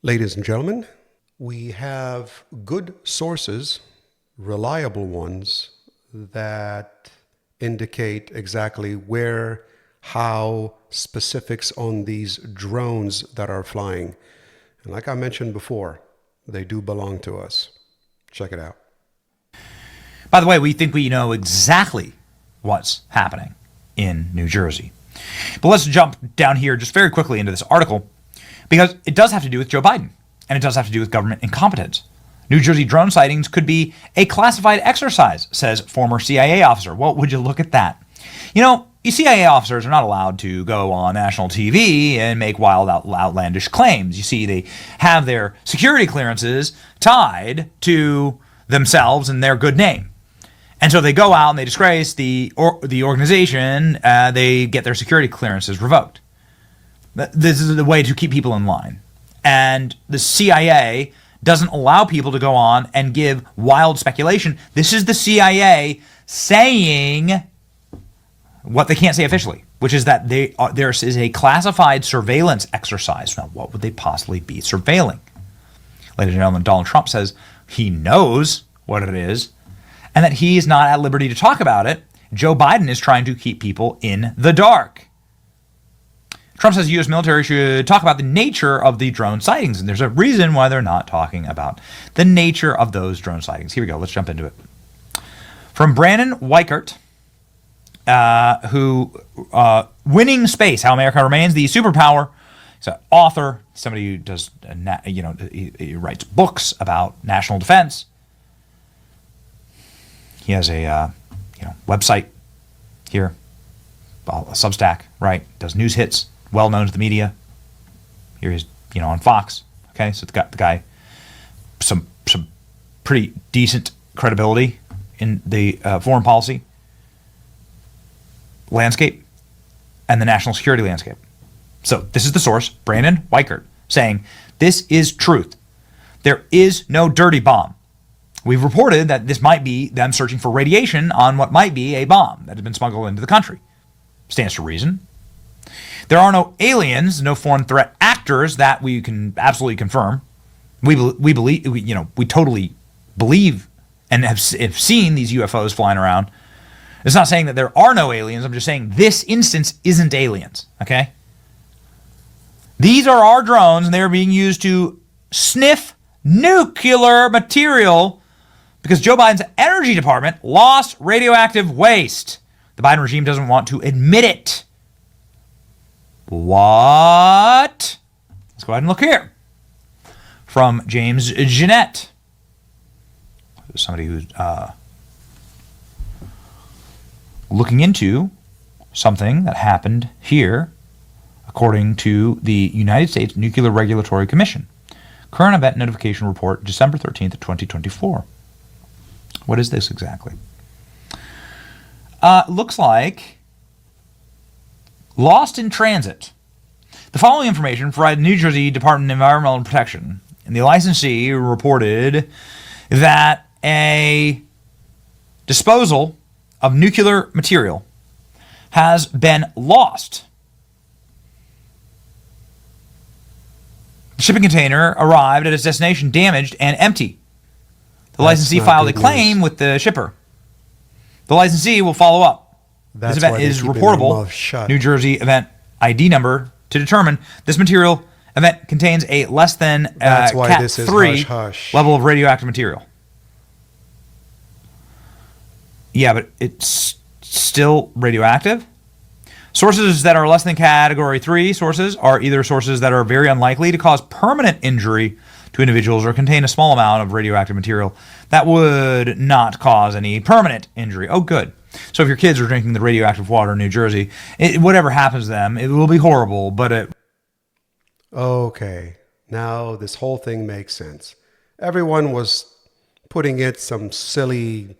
Ladies and gentlemen, we have good sources, reliable ones, that indicate exactly where, how, specifics on these drones that are flying. And like I mentioned before, they do belong to us. Check it out. By the way, we think we know exactly what's happening in New Jersey. But let's jump down here just very quickly into this article, because it does have to do with Joe Biden, and it does have to do with government incompetence. New Jersey drone sightings could be a classified exercise, says former CIA officer. Well, would you look at that? CIA officers are not allowed to go on national TV and make wild, outlandish claims. You see, they have their security clearances tied to themselves and their good name. And so they go out and they disgrace the organization. They get their security clearances revoked. This is the way to keep people in line. And the CIA doesn't allow people to go on and give wild speculation. This is the CIA saying what they can't say officially, which is that there is a classified surveillance exercise. Now, what would they possibly be surveilling? Ladies and gentlemen, Donald Trump says he knows what it is and that he is not at liberty to talk about it. Joe Biden is trying to keep people in the dark. Trump says the U.S. military should talk about the nature of the drone sightings, and there's a reason why they're not talking about the nature of those drone sightings. Here we go. Let's jump into it. From Brandon Weichert, Winning Space, How America Remains the Superpower. He's an author, somebody who does, he writes books about national defense. He has a website here, a Substack, right? Does news hits, well known to the media. Here he's, on Fox. Okay, so the guy, some pretty decent credibility in the foreign policy landscape and the national security landscape. So this is the source, Brandon Weichert, saying this is truth. There is no dirty bomb. We've reported that this might be them searching for radiation on what might be a bomb that has been smuggled into the country. Stands to reason. There are no aliens, no foreign threat actors that we can absolutely confirm. We totally believe and have seen these UFOs flying around. It's not saying that there are no aliens. I'm just saying this instance isn't aliens, okay? These are our drones, and they are being used to sniff nuclear material because Joe Biden's energy department lost radioactive waste. The Biden regime doesn't want to admit it. What? Let's go ahead and look here. From James Jeanette, somebody who's looking into something that happened here, according to the United States Nuclear Regulatory Commission. Current Event Notification Report, December 13th, 2024. What is this exactly? Looks like lost in transit. The following information provided New Jersey Department of Environmental Protection, and the licensee reported that a disposal of nuclear material has been lost. The shipping container arrived at its destination damaged and empty. The licensee filed a claim with the shipper. The licensee will follow up. This event is reportable. New Jersey event ID number to determine this material event contains a less than Cat 3 level of radioactive material. Yeah, but it's still radioactive. Sources that are less than Category 3 sources are either sources that are very unlikely to cause permanent injury to individuals or contain a small amount of radioactive material that would not cause any permanent injury. Oh, good. So if your kids are drinking the radioactive water in New Jersey, whatever happens to them, it will be horrible, but it... Okay, now this whole thing makes sense. Everyone was putting it some silly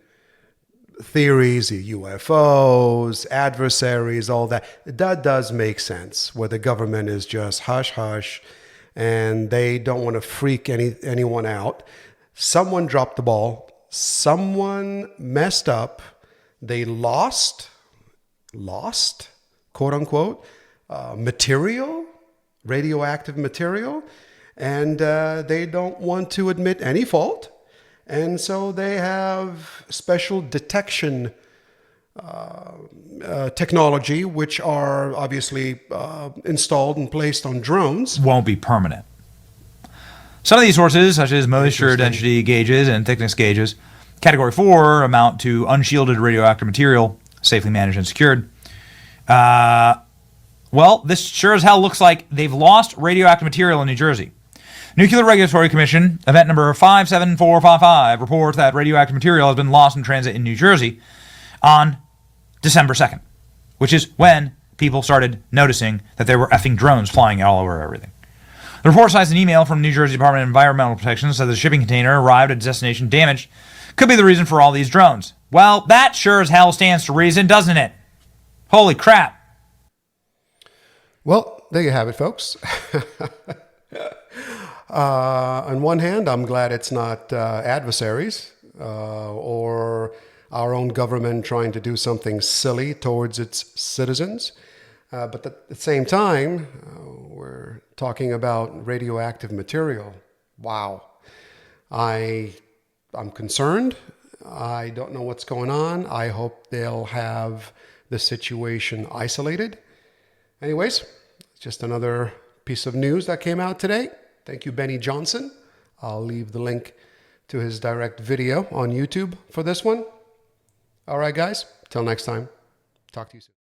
theories, UFOs, adversaries, all that. That does make sense, where the government is just hush hush and they don't want to freak anyone out. Someone dropped the ball. Someone messed up. They lost, quote unquote, material, radioactive material. and they don't want to admit any fault. And so they have special detection technology, which are obviously installed and placed on drones. Won't be permanent. Some of these sources, such as moisture density gauges and thickness gauges, Category 4 amount to unshielded radioactive material, safely managed and secured. Well, this sure as hell looks like they've lost radioactive material in New Jersey. Nuclear Regulatory Commission, event number 57455, reports that radioactive material has been lost in transit in New Jersey on December 2nd, which is when people started noticing that there were effing drones flying all over everything. The report cites an email from New Jersey Department of Environmental Protection that says the shipping container arrived at its destination damaged. Could be the reason for all these drones. Well, that sure as hell stands to reason, doesn't it? Holy crap. Well, there you have it, folks. On one hand, I'm glad it's not adversaries or our own government trying to do something silly towards its citizens. But at the same time, we're talking about radioactive material. Wow. I'm concerned. I don't know what's going on. I hope they'll have the situation isolated. Anyways, just another piece of news that came out today. Thank you, Benny Johnson. I'll leave the link to his direct video on YouTube for this one. All right, guys. Till next time. Talk to you soon.